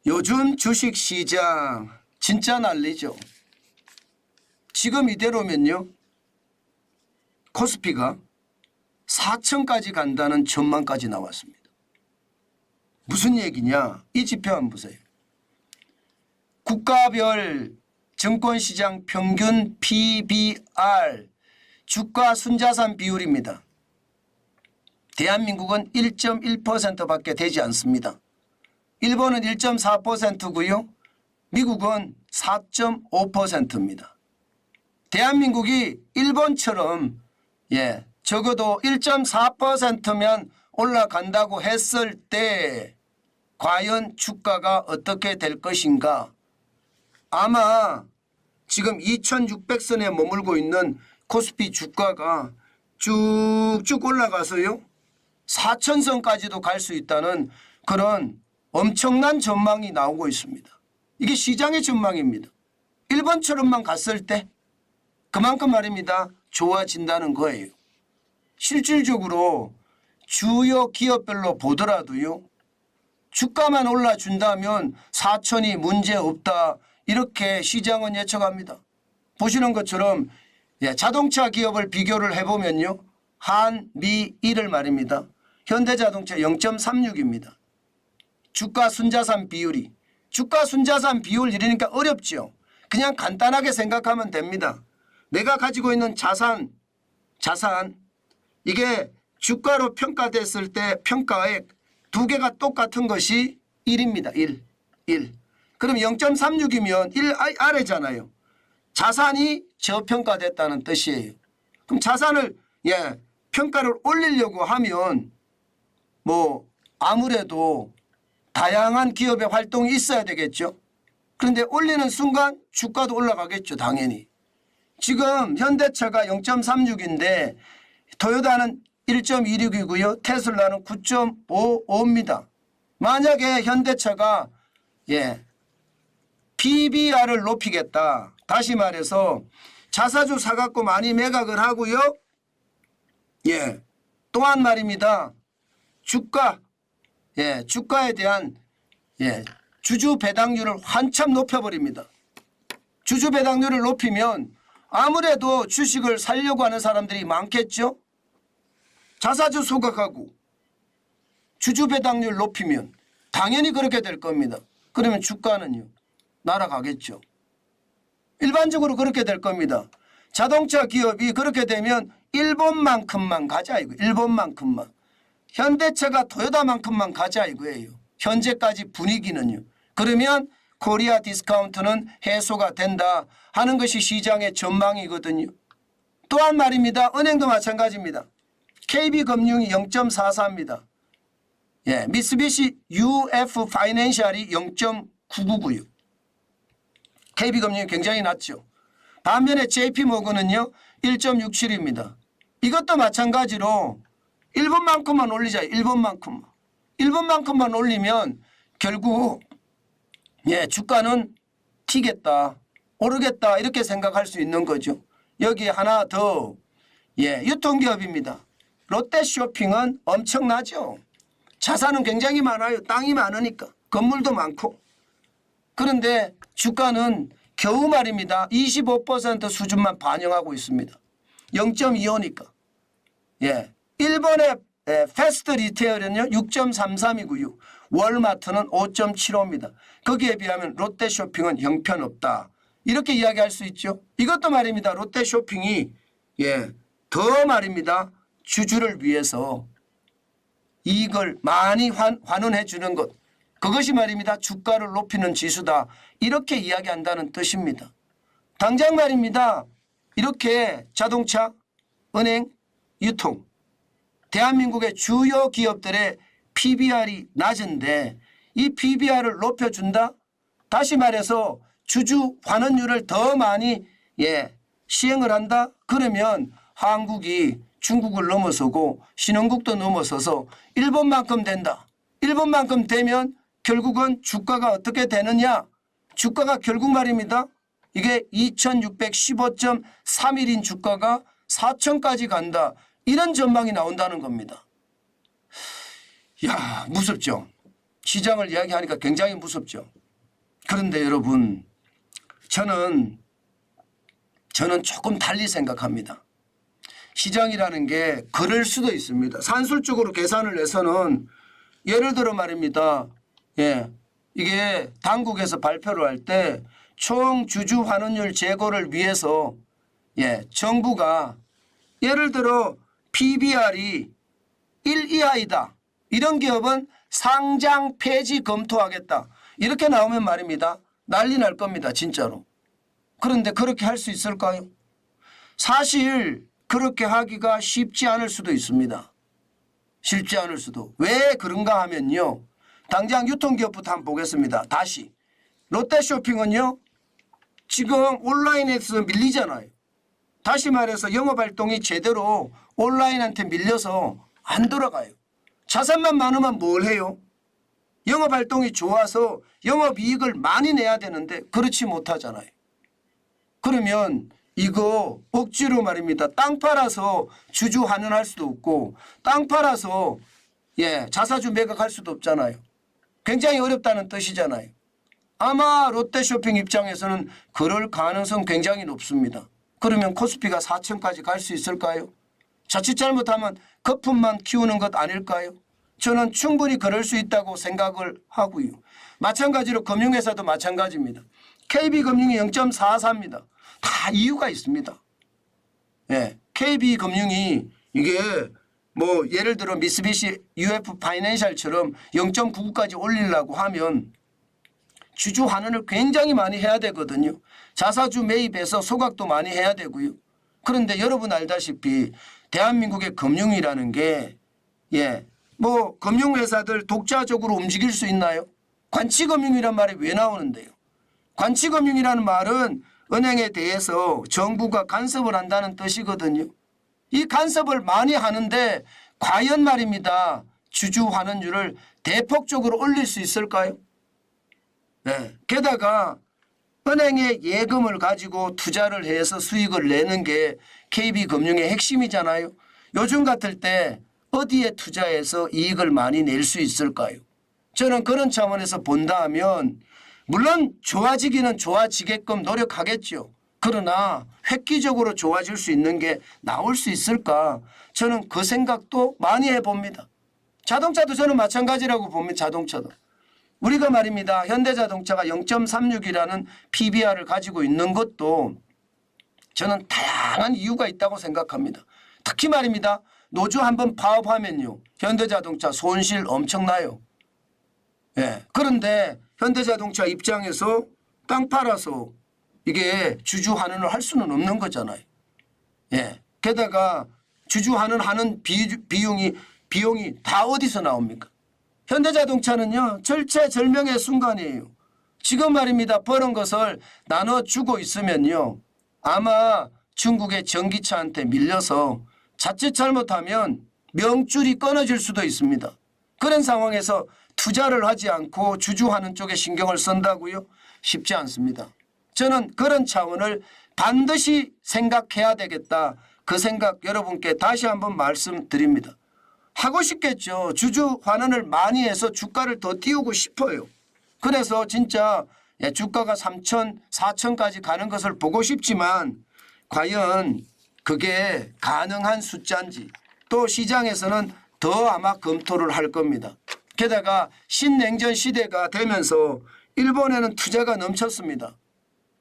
요즘 주식시장 진짜 난리죠. 지금 이대로면요 코스피가 4천까지 간다는 전망까지 나왔습니다. 무슨 얘기냐? 이 지표 한번 보세요. 국가별 증권시장 평균 PBR 주가 순자산 비율입니다. 대한민국은 1.1%밖에 되지 않습니다. 일본은 1.4%고요. 미국은 4.5%입니다. 대한민국이 일본처럼 적어도 1.4%면 올라간다고 했을 때 과연 주가가 어떻게 될 것인가? 아마 지금 2600선에 머물고 있는 코스피 주가가 쭉쭉 올라가서요 4000선까지도 갈 수 있다는 그런 엄청난 전망이 나오고 있습니다. 이게 시장의 전망입니다. 일본처럼만 갔을 때 그만큼 말입니다. 좋아진다는 거예요. 실질적으로 주요 기업별로 보더라도요. 주가만 올라준다면 4천이 문제없다. 이렇게 시장은 예측합니다. 보시는 것처럼 자동차 기업을 비교를 해보면요. 한, 미, 일을 말입니다. 현대자동차 0.36입니다. 주가 순자산 비율이. 주가 순자산 비율 이러니까 어렵죠. 그냥 간단하게 생각하면 됩니다. 내가 가지고 있는 자산 이게 주가로 평가됐을 때 평가액 두 개가 똑같은 것이 1입니다. 1. 그럼 0.36이면 1 아래잖아요. 자산이 저평가됐다는 뜻이에요. 그럼 자산을 평가를 올리려고 하면 뭐 아무래도 다양한 기업의 활동이 있어야 되겠죠. 그런데 올리는 순간 주가도 올라가겠죠. 당연히. 지금 현대차가 0.36인데 토요타는 1.26이고요. 테슬라는 9.55입니다. 만약에 현대차가 PBR을 높이겠다. 다시 말해서 자사주 사갖고 많이 매각을 하고요. 또한 말입니다. 주가에 대한 주주 배당률을 한참 높여버립니다. 주주 배당률을 높이면 아무래도 주식을 살려고 하는 사람들이 많겠죠. 자사주 소각하고 주주 배당률 높이면 당연히 그렇게 될 겁니다. 그러면 주가는요 날아가겠죠. 일반적으로 그렇게 될 겁니다. 자동차 기업이 그렇게 되면 일본만큼만 가자 이거. 일본만큼만. 현대차가 토요타만큼만 가자 이거예요. 현재까지 분위기는요. 그러면 코리아 디스카운트는 해소가 된다 하는 것이 시장의 전망이거든요. 또한 말입니다. 은행도 마찬가지입니다. KB금융이 0.44입니다. 미쓰비시 UF 파이낸셜이 0.999고요. KB금융이 굉장히 낮죠. 반면에 JP모건은요 1.67입니다. 이것도 마찬가지로 일본만큼만 올리자. 일본만큼만 올리면 결국 주가는 튀겠다. 오르겠다. 이렇게 생각할 수 있는 거죠. 여기 하나 더 유통기업입니다. 롯데쇼핑은 엄청나죠. 자산은 굉장히 많아요. 땅이 많으니까. 건물도 많고. 그런데 주가는 겨우 말입니다. 25% 수준만 반영하고 있습니다. 0.25니까. 일본의 패스트 리테일은요 6.33이고요. 월마트는 5.75입니다. 거기에 비하면 롯데쇼핑은 형편없다. 이렇게 이야기할 수 있죠. 이것도 말입니다. 롯데쇼핑이 더 말입니다. 주주를 위해서 이익을 많이 환원해 주는 것. 그것이 말입니다. 주가를 높이는 지수다. 이렇게 이야기한다는 뜻입니다. 당장 말입니다. 이렇게 자동차, 은행, 유통 대한민국의 주요 기업들의 PBR이 낮은데 이 PBR을 높여준다? 다시 말해서 주주 환원율을 더 많이 시행을 한다? 그러면 한국이 중국을 넘어서고 신흥국도 넘어서서 일본만큼 된다. 일본만큼 되면 결국은 주가가 어떻게 되느냐? 주가가 결국 말입니다. 이게 2615.31인 주가가 4천까지 간다. 이런 전망이 나온다는 겁니다. 야, 무섭죠. 시장을 이야기하니까 굉장히 무섭죠. 그런데 여러분, 저는 조금 달리 생각합니다. 시장이라는 게 그럴 수도 있습니다. 산술적으로 계산을 해서는 예를 들어 말입니다. 이게 당국에서 발표를 할 때 총 주주 환원율 제고를 위해서 정부가 예를 들어 PBR이 1 이하이다. 이런 기업은 상장 폐지 검토하겠다. 이렇게 나오면 말입니다. 난리 날 겁니다. 진짜로. 그런데 그렇게 할 수 있을까요? 사실 그렇게 하기가 쉽지 않을 수도 있습니다. 쉽지 않을 수도. 왜 그런가 하면요. 당장 유통기업부터 한번 보겠습니다. 다시. 롯데쇼핑은요. 지금 온라인에서 밀리잖아요. 다시 말해서 영업활동이 제대로 온라인한테 밀려서 안 돌아가요. 자산만 많으면 뭘 해요? 영업활동이 좋아서 영업이익을 많이 내야 되는데 그렇지 못하잖아요. 그러면 이거 억지로 말입니다. 땅 팔아서 주주 환원할 수도 없고 땅 팔아서 자사주 매각할 수도 없잖아요. 굉장히 어렵다는 뜻이잖아요. 아마 롯데쇼핑 입장에서는 그럴 가능성 굉장히 높습니다. 그러면 코스피가 4천까지 갈 수 있을까요? 자칫 잘못하면 거품만 키우는 것 아닐까요? 저는 충분히 그럴 수 있다고 생각을 하고요. 마찬가지로 금융회사도 마찬가지입니다. KB금융이 0.44입니다. 다 이유가 있습니다. KB금융이 이게 뭐 예를 들어 미쓰비시 UF 파이낸셜처럼 0.99까지 올리려고 하면 주주 환원을 굉장히 많이 해야 되거든요. 자사주 매입해서 소각도 많이 해야 되고요. 그런데 여러분 알다시피 대한민국의 금융이라는 게 뭐 금융회사들 독자적으로 움직일 수 있나요? 관치금융이란 말이 왜 나오는데요? 관치금융이라는 말은 은행에 대해서 정부가 간섭을 한다는 뜻이거든요. 이 간섭을 많이 하는데 과연 말입니다. 주주 환원율을 대폭적으로 올릴 수 있을까요? 게다가 은행의 예금을 가지고 투자를 해서 수익을 내는 게 KB금융의 핵심이잖아요. 요즘 같을 때 어디에 투자해서 이익을 많이 낼 수 있을까요? 저는 그런 차원에서 본다 하면 물론 좋아지기는 좋아지게끔 노력하겠죠. 그러나 획기적으로 좋아질 수 있는 게 나올 수 있을까? 저는 그 생각도 많이 해봅니다. 자동차도 저는 마찬가지라고 봅니다. 자동차도. 우리가 말입니다. 현대자동차가 0.36이라는 PBR을 가지고 있는 것도 저는 다양한 이유가 있다고 생각합니다. 특히 말입니다. 노조 한번 파업하면요. 현대자동차 손실 엄청나요. 그런데 현대자동차 입장에서 땅 팔아서 이게 주주 환원을 할 수는 없는 거잖아요. 게다가 주주 환원하는 비용이 다 어디서 나옵니까? 현대자동차는요. 절체절명의 순간이에요. 지금 말입니다. 버는 것을 나눠주고 있으면요. 아마 중국의 전기차한테 밀려서 자칫 잘못하면 명줄이 끊어질 수도 있습니다. 그런 상황에서 투자를 하지 않고 주주하는 쪽에 신경을 쓴다고요? 쉽지 않습니다. 저는 그런 차원을 반드시 생각해야 되겠다. 그 생각 여러분께 다시 한번 말씀드립니다. 하고 싶겠죠. 주주 환원을 많이 해서 주가를 더 띄우고 싶어요. 그래서 진짜 주가가 3천, 4천까지 가는 것을 보고 싶지만 과연 그게 가능한 숫자인지 또 시장에서는 더 아마 검토를 할 겁니다. 게다가 신냉전 시대가 되면서 일본에는 투자가 넘쳤습니다.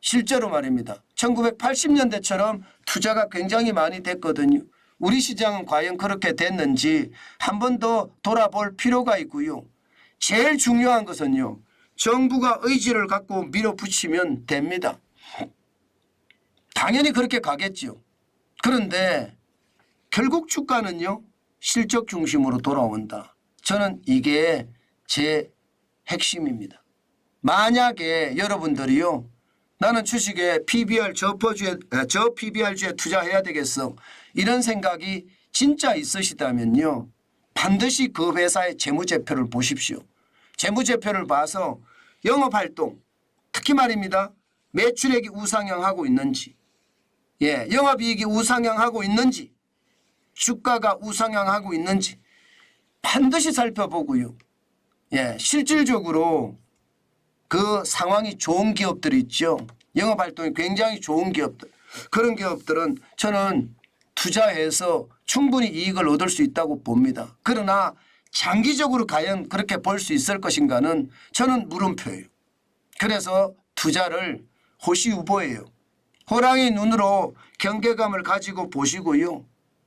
실제로 말입니다. 1980년대처럼 투자가 굉장히 많이 됐거든요. 우리 시장은 과연 그렇게 됐는지 한 번 더 돌아볼 필요가 있고요. 제일 중요한 것은요. 정부가 의지를 갖고 밀어붙이면 됩니다. 당연히 그렇게 가겠죠. 그런데 결국 주가는요. 실적 중심으로 돌아온다. 저는 이게 제 핵심입니다. 만약에 여러분들이요. 나는 주식에 PBR 저 PBR주에 투자해야 되겠어. 이런 생각이 진짜 있으시다면요. 반드시 그 회사의 재무제표를 보십시오. 재무제표를 봐서 영업활동 특히 말입니다. 매출액이 우상향하고 있는지 영업이익이 우상향하고 있는지 주가가 우상향하고 있는지 반드시 살펴보고요. 실질적으로 그 상황이 좋은 기업들이 있죠. 영업 활동이 굉장히 좋은 기업들. 그런 기업들은 저는 투자해서 충분히 이익을 얻을 수 있다고 봅니다. 그러나 장기적으로 과연 그렇게 볼 수 있을 것인가는 저는 물음표예요. 그래서 투자를 호시우보예요. 호랑이 눈으로 경계감을 가지고 보시고요.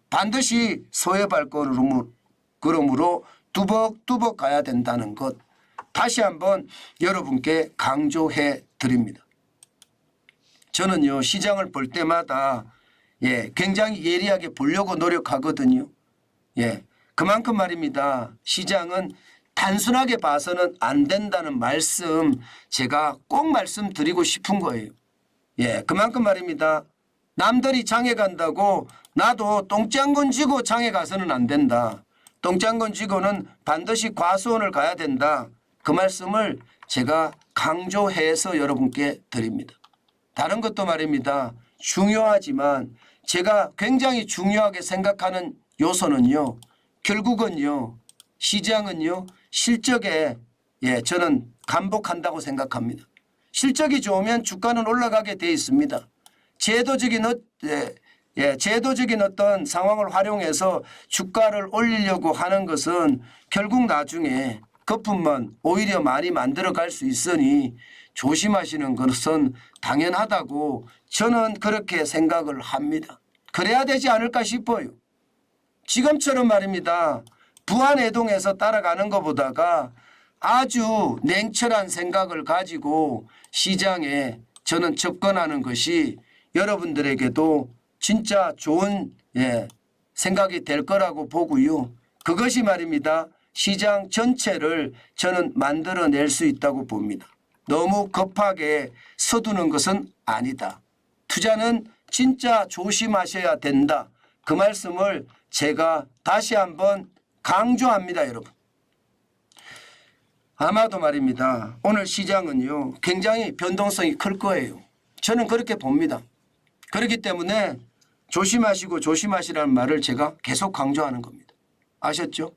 반드시 소의 발걸음으로 뚜벅뚜벅 가야 된다는 것 다시 한번 여러분께 강조해 드립니다. 저는요 시장을 볼 때마다 굉장히 예리하게 보려고 노력하거든요. 그만큼 말입니다. 시장은 단순하게 봐서는 안 된다는 말씀 제가 꼭 말씀드리고 싶은 거예요. 그만큼 말입니다. 남들이 장에 간다고 나도 똥장군 쥐고 장에 가서는 안 된다. 똥장군 쥐고는 반드시 과수원을 가야 된다. 그 말씀을 제가 강조해서 여러분께 드립니다. 다른 것도 말입니다. 중요하지만 제가 굉장히 중요하게 생각하는 요소는요. 결국은요. 시장은요. 실적에 저는 감복한다고 생각합니다. 실적이 좋으면 주가는 올라가게 돼 있습니다. 제도적인 어떤 상황을 활용해서 주가를 올리려고 하는 것은 결국 나중에 거품만 오히려 많이 만들어갈 수 있으니 조심하시는 것은 당연하다고 저는 그렇게 생각을 합니다. 그래야 되지 않을까 싶어요. 지금처럼 말입니다. 부안해동해서 따라가는 것보다가 아주 냉철한 생각을 가지고 시장에 저는 접근하는 것이 여러분들에게도 진짜 좋은 생각이 될 거라고 보고요. 그것이 말입니다. 시장 전체를 저는 만들어낼 수 있다고 봅니다. 너무 급하게 서두는 것은 아니다. 투자는 진짜 조심하셔야 된다. 그 말씀을 제가 다시 한번 강조합니다, 여러분. 아마도 말입니다. 오늘 시장은요. 굉장히 변동성이 클 거예요. 저는 그렇게 봅니다. 그렇기 때문에 조심하시고 조심하시라는 말을 제가 계속 강조하는 겁니다. 아셨죠?